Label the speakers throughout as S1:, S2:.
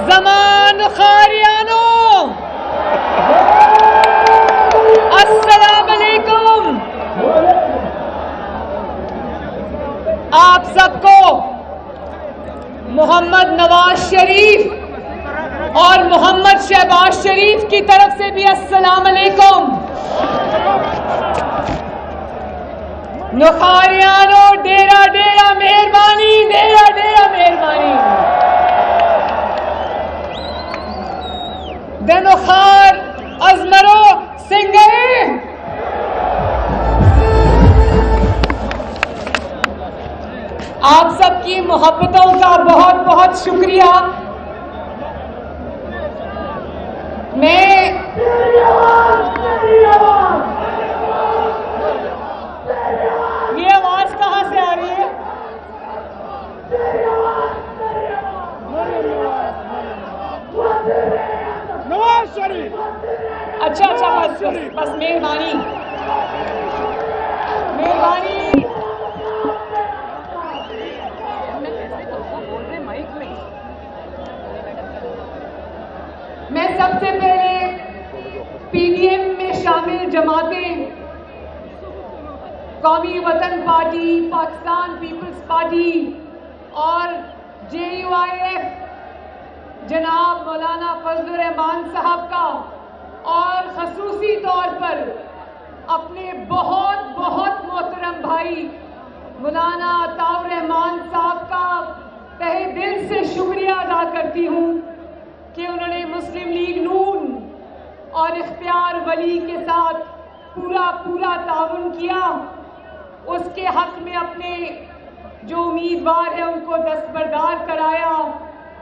S1: زمان خاریانو السلام علیکم. آپ سب کو محمد نواز شریف اور محمد شہباز شریف کی طرف سے بھی السلام علیکم. نخاریانو ڈیرا ڈیرا مہربانی، ڈیرا ڈیرا مہربانی. دنخار ازمرو سنگے. آپ سب کی محبتوں کا بہت بہت شکریہ. یہ آواز کہاں سے آ رہی ہے؟ نواز شریف. اچھا بس مہربانی مہربانی. میں سب سے پہلے پی ڈی ایم میں شامل جماعتیں، قومی وطن پارٹی، پاکستان پیپلز پارٹی اور JUIF جناب مولانا فضل الرحمان صاحب کا، اور خصوصی طور پر اپنے بہت بہت محترم بھائی مولانا عطاء الرحمان صاحب کا تہہ دل سے شکریہ ادا کرتی ہوں کہ انہوں نے مسلم لیگ نون اور اختیار ولی کے ساتھ پورا تعاون کیا. اس کے حق میں اپنے جو امیدوار ہیں ان کو دستبردار کرایا.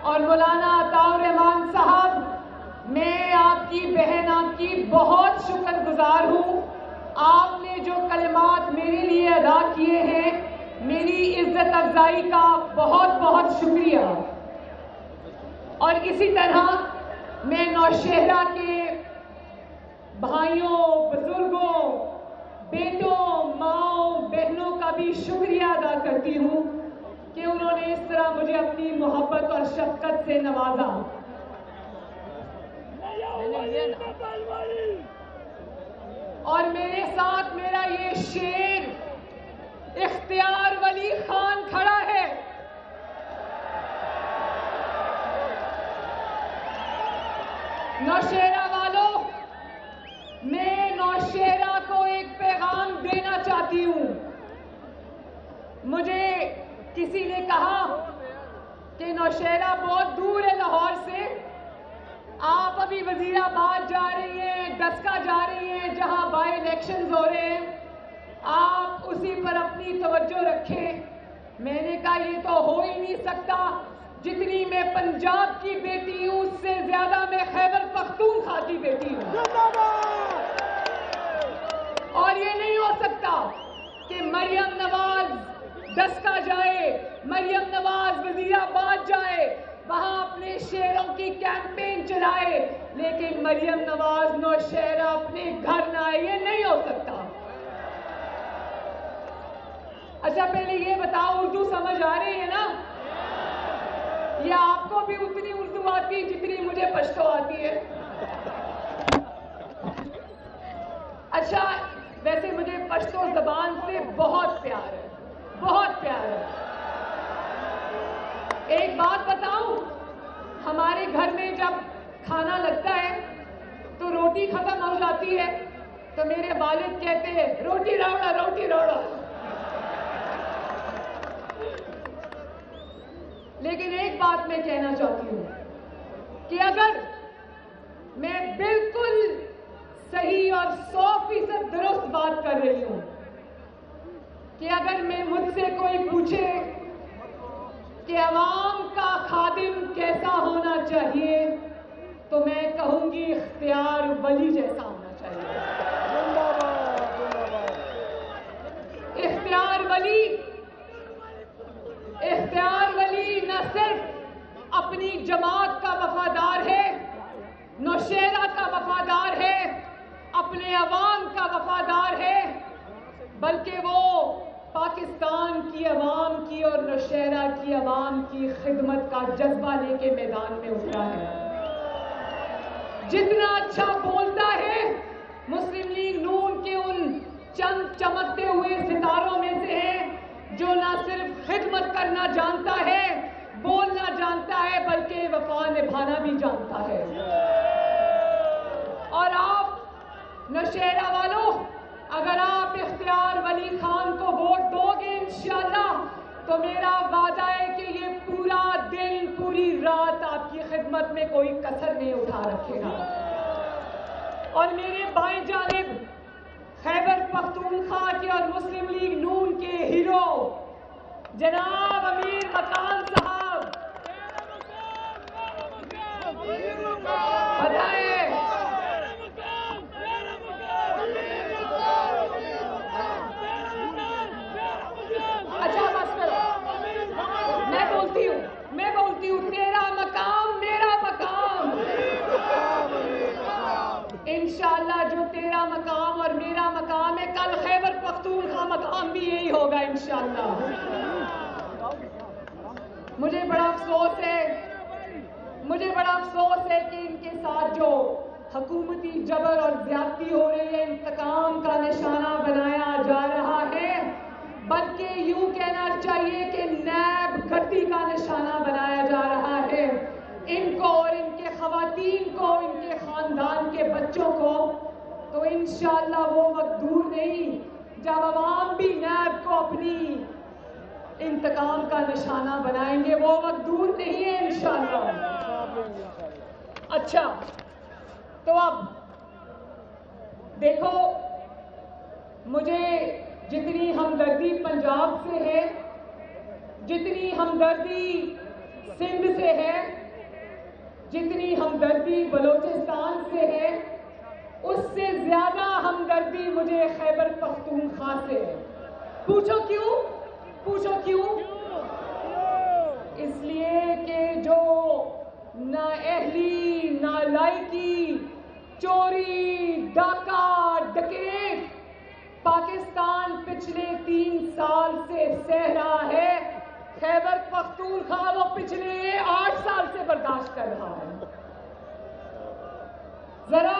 S1: اور مولانا عطاء الرحمان صاحب، میں آپ کی بہن، آپ کی بہت شکر گزار ہوں. آپ نے جو کلمات میرے لیے ادا کیے ہیں، میری عزت افزائی کا بہت بہت شکریہ. اور اسی طرح میں نوشہرہ کے بھائیوں، بزرگوں، بیٹوں، ماؤں، بہنوں کا بھی شکریہ ادا کرتی ہوں کہ انہوں نے اس طرح مجھے اپنی محبت اور شفقت سے نوازا. اور میرے ساتھ میرا یہ شیر اختیار ولی خان کھڑا ہے. نوشہرہ والوں، میں نوشہرہ کو ایک پیغام دینا چاہتی ہوں. مجھے کسی نے کہا کہ نوشہرہ بہت دور ہے لاہور سے، آپ ابھی وزیر آباد جا رہی ہیں، ڈسکا جا رہی ہیں جہاں بائی الیکشنز ہو رہے ہیں، آپ اسی پر اپنی توجہ رکھیں. میں نے کہا یہ تو ہو ہی نہیں سکتا. جتنی میں پنجاب کی بیٹی ہوں اس سے زیادہ میں خیبر پختونخوا کی بیٹی ہوں. اور یہ نہیں ہو سکتا کہ مریم نواز ڈسکا جائے، مریم نواز وزیر آباد جائے، وہاں اپنے شیروں کی کیمپین چلائے، لیکن مریم نواز نوشہرہ اپنے گھر نہ آئے. یہ نہیں ہو سکتا. اچھا پہلے یہ بتاؤ، اردو سمجھ آ رہی ہے نا؟ یا آپ کو بھی اتنی اردو آتی جتنی مجھے پشتو آتی ہے؟ اچھا، ویسے مجھے پشتو زبان سے بہت پیار ہے، بہت پیار ہے. ایک بات بتاؤں، ہمارے گھر میں جب کھانا لگتا ہے تو روٹی ختم ہو جاتی ہے تو میرے والد کہتے ہیں روٹی روڑا، روٹی روڑا. لیکن ایک بات میں کہنا چاہتی ہوں کہ اگر میں بالکل صحیح اور 100% درست بات کر رہی ہوں کہ اگر مجھ سے کوئی پوچھے کہ عوام کا خادم کیسا ہونا چاہیے تو میں کہوں گی اختیار ولی جیسا ہونا چاہیے. اختیار ولی نہ صرف اپنی جماعت کا وفادار ہے، نوشہرہ کا وفادار ہے، اپنے عوام کا وفادار ہے، بلکہ وہ پاکستان کی عوام کی اور نوشہرہ کی عوام کی خدمت کا جذبہ لے کے میدان میں اترا ہے. جتنا اچھا بولتا ہے مسلم لیگ نون کے ان چند چمکتے ہوئے ستاروں میں سے ہے جو نہ صرف خدمت کرنا جانتا ہے، بولنا جانتا ہے، بلکہ وفا نبھانا بھی جانتا ہے. اور آپ نوشہرہ والوں، اگر آپ اختیار ولی خان کو ووٹ دو گے انشاءاللہ، تو میرا وعدہ ہے کہ یہ پورا دن پوری رات آپ کی خدمت میں کوئی کسر نہیں اٹھا رکھے گا. اور میرے بائیں جانب خیبر پختونخوا کے اور مسلم لیگ نون کے ہیرو جناب امیر مکان صاحب، بتائیں اچھا بس کرو، میں بولتی ہوں تیرا مقام میرا مقام. انشاءاللہ جو تیرا مقام اور میرا مقام ہے، کل خیبر پختونخوا مقام بھی یہی ہوگا انشاءاللہ. مجھے بڑا افسوس ہے کہ ان کے ساتھ جو حکومتی جبر اور زیادتی ہو رہی ہے، انتقام کا نشانہ بنایا جا رہا ہے، بلکہ یوں کہنا چاہیے کہ نیب گھٹی کا نشانہ بنایا جا رہا ہے. ان کو اور ان کے خواتین کو، ان کے خاندان کے بچوں کو، تو انشاءاللہ وہ وقت دور نہیں جب عوام بھی نیب کو اپنی انتقام کا نشانہ بنائیں گے. وہ وقت دور نہیں ہے انشاءاللہ. اچھا تو اب دیکھو، مجھے جتنی ہمدردی پنجاب سے ہے، جتنی ہمدردی سندھ سے ہے، جتنی ہمدردی بلوچستان سے ہے، اس سے زیادہ ہمدردی مجھے خیبر پختونخوا سے ہے. پوچھو کیوں؟ اس لیے کہ جو نااہلی، نالائکی، چوری، ڈاکہ، ڈکیت پاکستان پچھلے 3 سال سے سہ رہا ہے، خیبر پختونخوا وہ پچھلے 8 سال سے برداشت کر رہا ہے. ذرا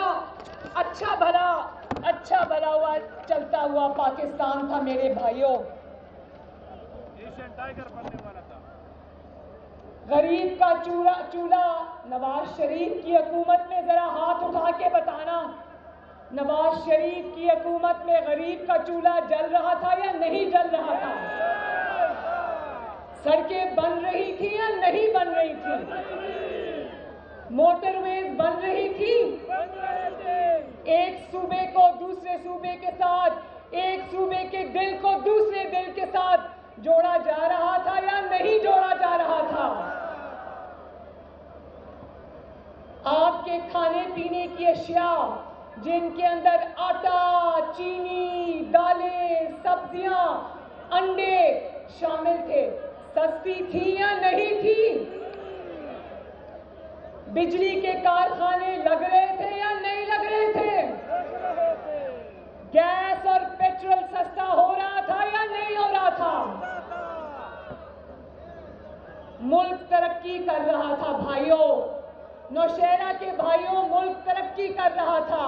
S1: اچھا بھلا ہوا چلتا ہوا پاکستان تھا میرے بھائیوں. غریب کا چولہا نواز شریف کی حکومت میں، ذرا ہاتھ اٹھا کے بتانا، نواز شریف کی حکومت میں غریب کا چولہا جل رہا تھا یا نہیں جل رہا تھا؟ سڑکیں بن رہی تھی یا نہیں بن رہی تھی؟ موٹر ویز بن رہی تھی؟ ایک صوبے کو دوسرے صوبے کے ساتھ، ایک صوبے کے دل کو دوسرے دل کے ساتھ جوڑا جا رہا تھا یا نہیں جوڑا جا رہا تھا؟ آپ کے کھانے پینے کی اشیاء جن کے اندر آٹا، چینی، دالیں، سبزیاں، انڈے شامل تھے، سستی تھی یا نہیں تھی؟ بجلی کے کارخانے لگ رہے تھے یا نہیں لگ رہے تھے؟ گیس اور پیٹرول سستا ہو رہا تھا یا نہیں ہو رہا تھا؟ ملک ترقی کر رہا تھا بھائیوں، نوشہرہ کے بھائیوں، ملک ترقی کر رہا تھا.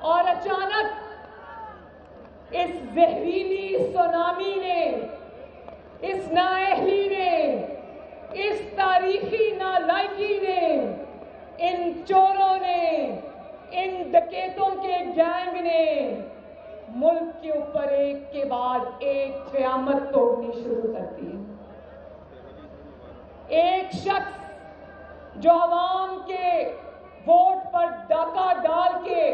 S1: اور اچانک اس زہریلی سونامی نے، اس نااہلی نے، اس تاریخی نالائکی نے، ان چوروں نے، ان ڈکیتوں کے گینگ نے ملک کے اوپر ایک کے بعد ایک قیامت توڑنی شروع کر دی. ایک شخص جو عوام کے ووٹ پر ڈاکہ ڈال کے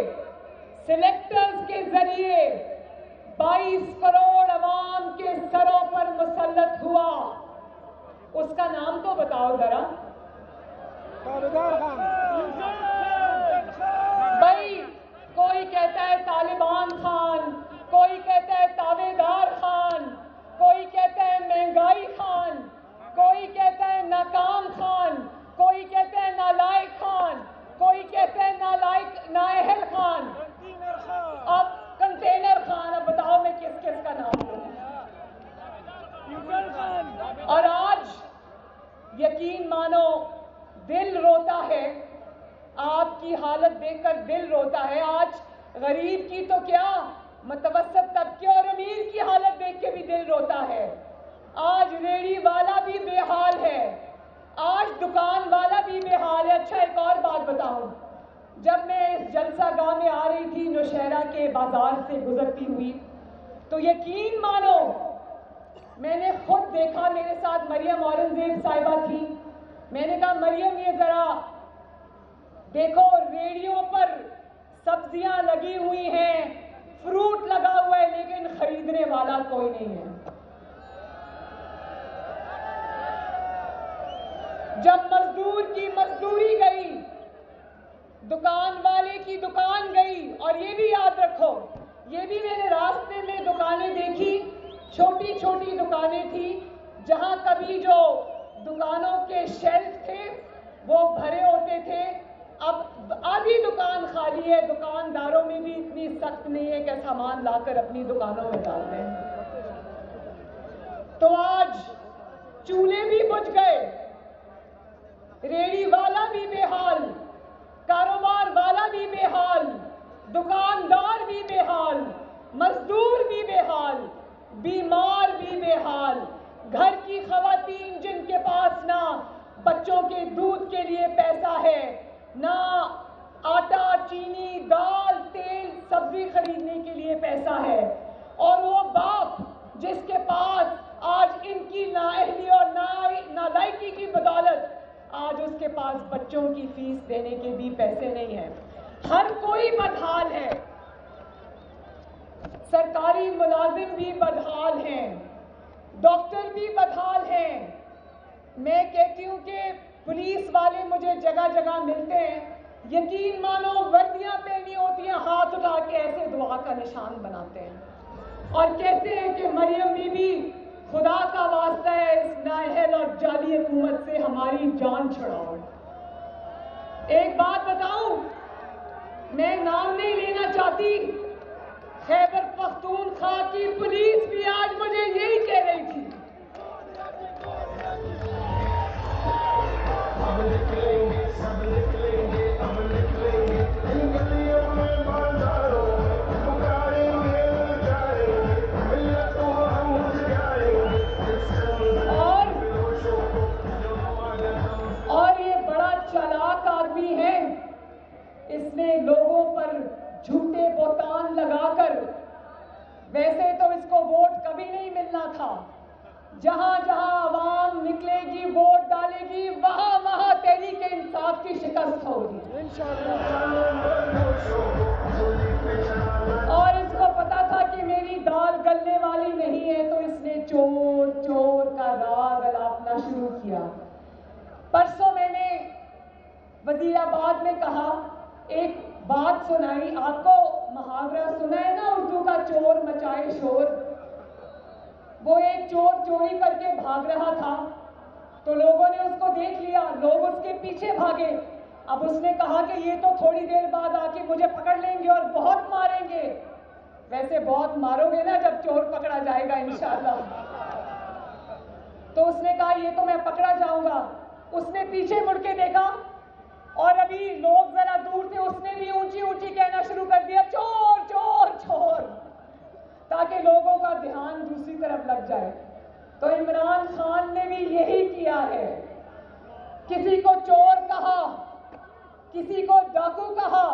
S1: سلیکٹرز کے ذریعے 22 کروڑ عوام کے سروں پر مسلط ہوا، اس کا نام تو بتاؤ ذرا. بھائی کوئی کہتا ہے طالبان خان، کوئی کہتا ہے تابع دار خان، کوئی کہتا ہے مہنگائی خان، کوئی کہتا ہے ناکام خان، کوئی کہتا ہے نالائق خان، کوئی کہتا ہے نااہل خان، اب کنٹینر خان. اب بتاؤ میں کس کس کا نام لوں؟ یقین مانو دل روتا ہے، آپ کی حالت دیکھ کر دل روتا ہے. آج غریب کی تو کیا، متوسط طبقے اور امیر کی حالت دیکھ کے بھی دل روتا ہے. آج ریڑھی والا بھی بے حال ہے، آج دکان والا بھی بے حال ہے. اچھا ایک اور بات بتاؤں، جب میں اس جلسہ گاہ میں آ رہی تھی نوشہرہ کے بازار سے گزرتی ہوئی تو یقین مانو میں نے خود دیکھا، میرے ساتھ مریم اورنگزیب صاحبہ تھی. میں نے کہا مریم یہ ذرا دیکھو، ریڑھیوں پر سبزیاں لگی ہوئی ہیں، فروٹ لگا ہوا ہے، لیکن خریدنے والا کوئی نہیں ہے. جب مزدور کی مزدوری گئی، دکان والے کی دکان گئی. اور یہ بھی یاد رکھو، یہ بھی میں نے راستے میں دکانیں دیکھی، چھوٹی چھوٹی دکانیں تھی جہاں کبھی جو دکانوں کے شیلف تھے وہ بھرے ہوتے تھے، اب آدھی دکان خالی ہے. دکانداروں میں بھی اتنی سخت نہیں ہے کہ سامان لا کر اپنی دکانوں میں ڈال دیں. تو آج چولہے بھی بجھ گئے، ریڑھی والا بھی بے حال، کاروبار والا بھی بے حال، دکاندار بھی بے حال، مزدور بھی بے حال، بیمار بھی بے حال. گھر کی خواتین جن کے پاس نہ بچوں کے دودھ کے لیے پیسہ ہے، نہ آٹا چینی دال تیل سبزی خریدنے کے لیے پیسہ ہے، اور وہ باپ جس کے پاس آج ان کی نااہلی اور نالائکی کی بدولت آج اس کے پاس بچوں کی فیس دینے کے بھی پیسے نہیں ہیں. ہر کوئی بدحال ہے، سرکاری ملازم بھی بدحال ہیں، ڈاکٹر بھی بدحال ہیں. میں کہتی ہوں کہ پولیس والے مجھے جگہ جگہ ملتے ہیں، یقین مانو وردیاں پہنی ہوتی ہیں، ہاتھ اٹھا کے ایسے دعا کا نشان بناتے ہیں اور کہتے ہیں کہ مریم بی بی خدا کا واسطہ ہے اس نااہل اور جعلی حکومت سے ہماری جان چھڑاؤ. ایک بات بتاؤں، میں نام نہیں لینا چاہتی، خیبر پختونخوا کی پولیس بھی آج مجھے یہی کہہ رہی تھی. اور یہ بڑا چالاک آدمی ہے، اس نے لوگوں پر جھوٹے بہتان لگا کر، ویسے تو اس کو ووٹ کبھی نہیں ملنا تھا، جہاں جہاں عوام نکلے گی ووٹ ڈالے گی وہاں وہاں تحریک انصاف کی شکست ہوگی اور اس کو پتا تھا کہ میری دال گلنے والی نہیں ہے، تو اس نے چور چور کا راگ الاپنا شروع کیا. پرسوں میں نے وزیر آباد میں کہا، ایک بات سنائی، آپ کو محاورہ سنا ہے نا اردو کا، چور مچائے شور. وہ ایک چور چوری کر کے بھاگ رہا تھا تو لوگوں نے اس کو دیکھ لیا، لوگ اس کے پیچھے بھاگے. اب اس نے کہا کہ یہ تو تھوڑی دیر بعد آ کے مجھے پکڑ لیں گے اور بہت ماریں گے. ویسے بہت مارو گے نا جب چور پکڑا جائے گا انشاءاللہ. تو اس نے کہا یہ تو میں پکڑا جاؤں گا. اس نے پیچھے مڑ کے دیکھا اور ابھی لوگ ذرا دور تھے، اس نے بھی اونچی اونچی کہنا شروع کر دیا چور چور چور، تاکہ لوگوں کا دھیان دوسری طرف لگ جائے. تو عمران خان نے بھی یہی کیا ہے، کسی کو چور کہا، کسی کو ڈاکو کہا،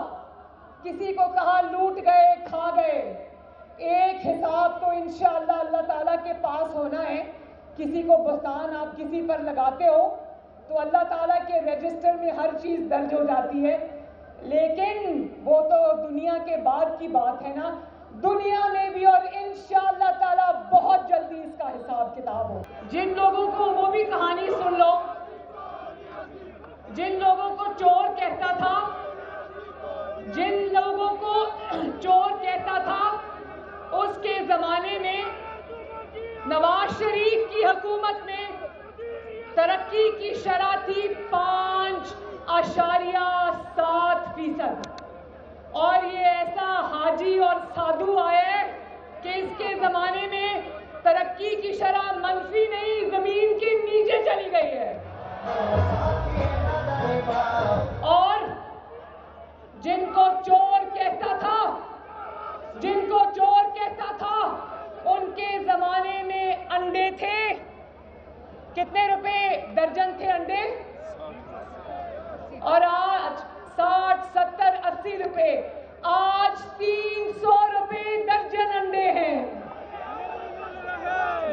S1: کسی کو کہا لوٹ گئے کھا گئے. ایک حساب تو انشاءاللہ اللہ تعالیٰ کے پاس ہونا ہے. کسی کو بہتان آپ کسی پر لگاتے ہو تو اللہ تعالیٰ کے رجسٹر میں ہر چیز درج ہو جاتی ہے، لیکن وہ تو دنیا کے بعد کی بات ہے نا. دنیا میں بھی اور انشاءاللہ تعالیٰ بہت جلدی اس کا حساب کتاب ہو. جن لوگوں کو، وہ بھی کہانی سن لو، جن لوگوں کو چور کہتا تھا، جن لوگوں کو چور کہتا تھا، اس کے زمانے میں نواز شریف کی حکومت میں ترقی کی شرح تھی 5.7%، اور یہ ایسا حاجی اور سادھو آیا ہے کہ اس کے زمانے میں ترقی کی شرح منفی نہیں، زمین کے نیچے چلی گئی ہے. اور جن کو چور کہتا تھا ان کے زمانے میں انڈے تھے، کتنے روپے درجن تھے انڈے؟ اور آج 60، 70، 80 روپے، آج 300 روپے درجن انڈے ہیں۔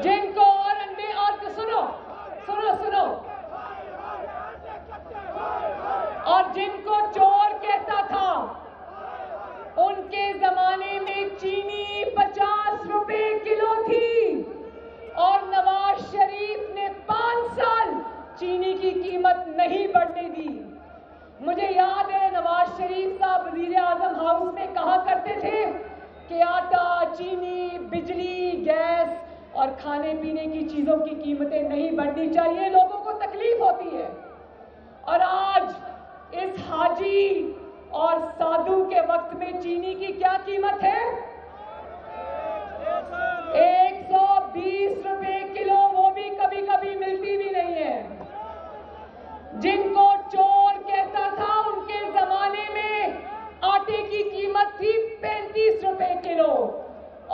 S1: جن کو اور انڈے، اور سنو اور جن کو چور کہتا تھا ان کے زمانے میں چینی 50 روپے کلو تھی، اور نواز شریف نے 5 سال چینی کی قیمت نہیں بڑھنے دی۔ مجھے یاد ہے نواز شریف صاحب وزیر اعظم ہاؤس میں کہا کرتے تھے کہ آٹا، چینی، بجلی، گیس اور کھانے پینے کی چیزوں کی قیمتیں نہیں بڑھنی چاہیے، لوگوں کو تکلیف ہوتی ہے۔ اور آج اس حاجی اور سادھو کے وقت میں چینی کی کیا قیمت ہے؟ 120 روپے کلو، وہ بھی کبھی کبھی ملتی بھی نہیں ہے۔ جن کو چور کہتا تھا ان کے زمانے میں آٹے کی قیمت تھی 35 روپے کلو،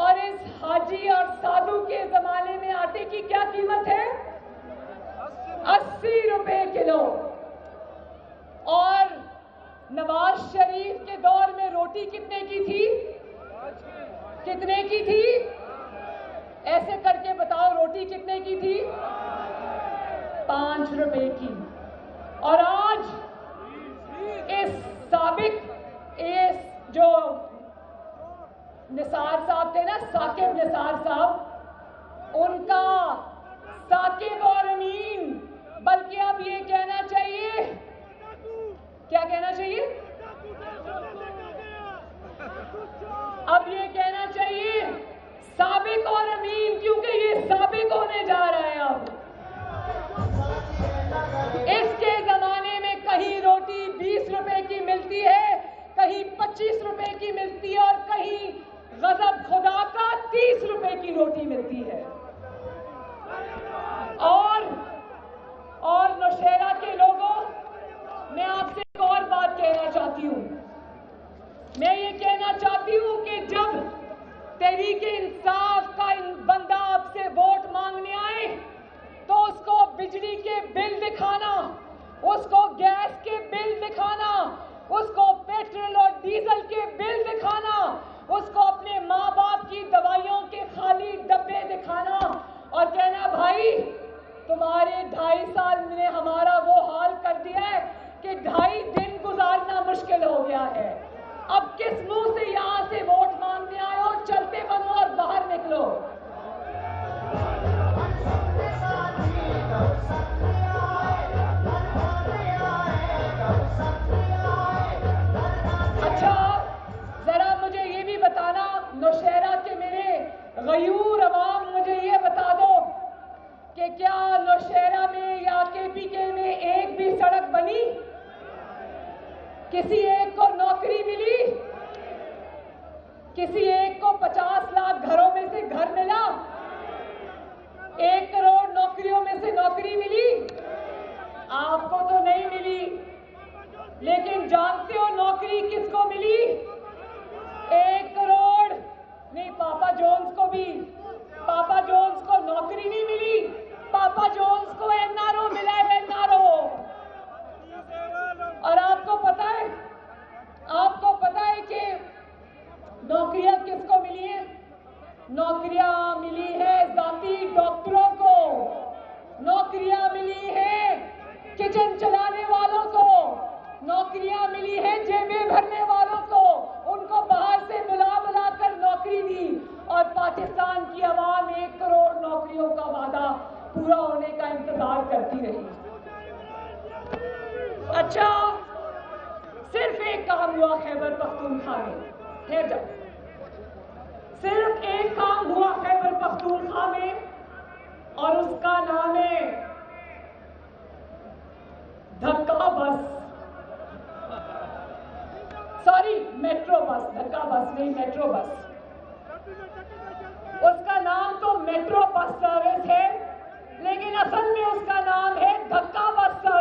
S1: اور اس حاجی اور سادھو کے زمانے میں آٹے کی کیا قیمت ہے؟ 80 روپے کلو۔ اور نواز شریف کے دور میں روٹی کتنے کی تھی؟ کتنے کی تھی؟ ایسے کر کے بتاؤ، روٹی کتنے کی تھی؟ 5 روپے کی۔ اور آج جو نثار صاحب تھے نا، ثاقب نثار صاحب، ان کا ثاقب اور امین، بلکہ اب یہ کہنا چاہیے، کیا کہنا چاہیے؟ اب یہ کہنا چاہیے سابق اور امین، کیونکہ یہ سابق ہونے جا رہا ہے اب۔ اس کے زمانے میں کہیں روٹی 20 روپے کی ملتی ہے، کہیں 25 روپے کی ملتی ہے، اور کہیں غضب خدا کا 30 روپے کی روٹی ملتی ہے۔ اور نوشہرہ کے لوگوں، میں آپ سے ایک اور بات کہنا چاہتی ہوں۔ میں یہ کہنا چاہتی ہوں کہ جب تحریک انصاف کا بندہ آپ سے ووٹ مانگنے آئے تو اس کو بجلی کے بل دکھانا، اس کو گیس کے بل دکھانا، اس کو پیٹرول اور ڈیزل کے بل دکھانا، اس کو اپنے ماں باپ کی دوائیوں کے خالی ڈبے دکھانا، اور کہنا بھائی تمہارے 2.5 سال نے ہمارا وہ حال کر دیا ہے کہ 2.5 دن گزارنا مشکل ہو گیا ہے۔ اب کس منہ سے یہاں سے ووٹ مانگنے آئے ہو؟ چلتے بنو اور باہر نکلو۔ اچھا ذرا مجھے یہ بھی بتانا، نوشہرہ کے میرے غیور عوام، مجھے یہ بتا دو کہ کیا نوشہرہ میں یا KPK میں ایک بھی سڑک بنی؟ کسی ایک کو نوکری ملی؟ کسی ایک کو 50 لاکھ گھروں میں سے گھر ملا؟ 1 کروڑ نوکریوں میں سے نوکری ملی؟ آپ کو تو نہیں ملی، لیکن جانتے ہو نوکری کس کو ملی؟ 1 کروڑ نہیں، پاپا جونز کو بھی، پاپا جونز کو نوکری نہیں ملی، پاپا جونز کو NRO ملا ہے، NRO۔ اور آپ کو پتا ہے کہ نوکریاں کس کو ملی ہیں؟ نوکریاں ملی ہے ذاتی ڈاکٹروں کو، نوکریاں ملی ہیں کچن چلانے والوں کو، نوکریاں ملی ہیں جیبیں بھرنے والوں کو، ان کو باہر سے بلا کر نوکری دی، اور پاکستان کی عوام 1 کروڑ نوکریوں کا وعدہ پورا ہونے کا انتظار کرتی رہی۔ اچھا صرف ایک کام ہوا خیبر پختونخوا میں، ٹھہر جاؤ، صرف ایک کام ہوا خیبر پختونخوا میں، اور اس کا نام ہے دھکا بس، سوری میٹرو بس، دھکا بس نہیں، میٹرو بس۔ اس کا نام تو میٹرو بس سروس ہے، لیکن اصل میں اس کا نام ہے دھکا بس سروس۔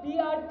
S1: BRT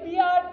S1: BRT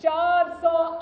S1: 400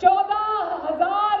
S1: 14,000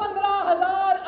S1: 15,000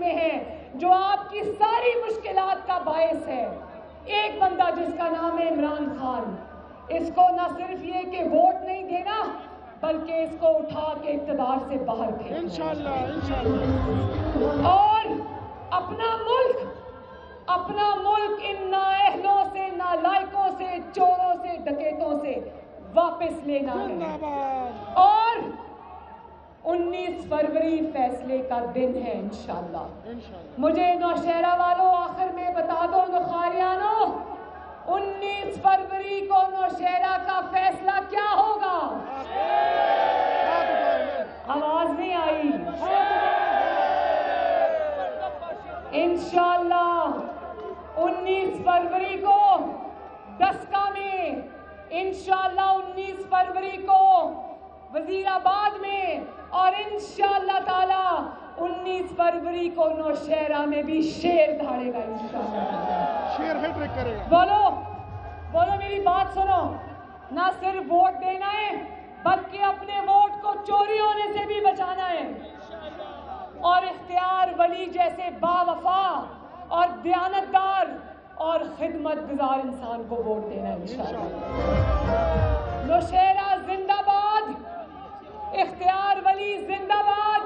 S1: میں ہے، جو آپ کی ساری مشکلات کا باعث ہے، ایک بندہ جس کا نام ہے عمران خان، اس کو نہ صرف یہ کہ ووٹ نہیں دینا بلکہ اس کو اٹھا کے اقتدار سے باہر پھینکنا انشاءاللہ، اور اپنا ملک ان نااہلوں سے، نالائکوں سے، چوروں سے، ڈکیتوں سے واپس لینا ہے، اور 19 فروری فیصلے کا دن ہے انشاءاللہ۔ مجھے نوشہرہ والوں آخر میں بتا دو، نوخاریانوں، 19 فروری کو نوشہرہ کا فیصلہ کیا ہوگا؟ آواز نہیں آئی۔ انشاءاللہ 19 فروری کو ڈسکا میں، انشاءاللہ 19 فروری کو وزیر آباد میں، اور انشاءاللہ تعالی 19 فروری کو نوشہرہ میں بھی شیر دھاڑے گا انشاءاللہ۔
S2: شیر ہیٹرک کرے گا۔
S1: بولو میری بات سنو، نہ صرف ووٹ دینا ہے بلکہ اپنے ووٹ کو چوری ہونے سے بھی بچانا ہے، اور اختیار ولی جیسے باوفا اور دیانتدار اور خدمت گزار انسان کو ووٹ دینا ہے انشاءاللہ۔ نوشہرہ زندہ باد، اختیار ولی زندہ باد،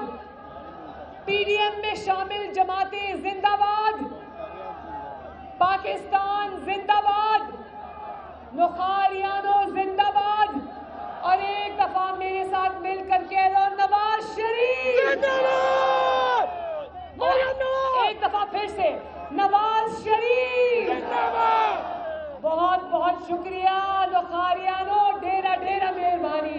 S1: پی ڈی ایم میں شامل جماعتیں زندہ باد، پاکستان زندہ باد، نوخاریانوں زندہ باد، اور ایک دفعہ میرے ساتھ مل کر کہہ دو نواز شریف، ایک دفعہ پھر سے نواز شریف۔ بہت بہت شکریہ نوخاریانوں، ڈھیرا ڈھیرا مہربانی۔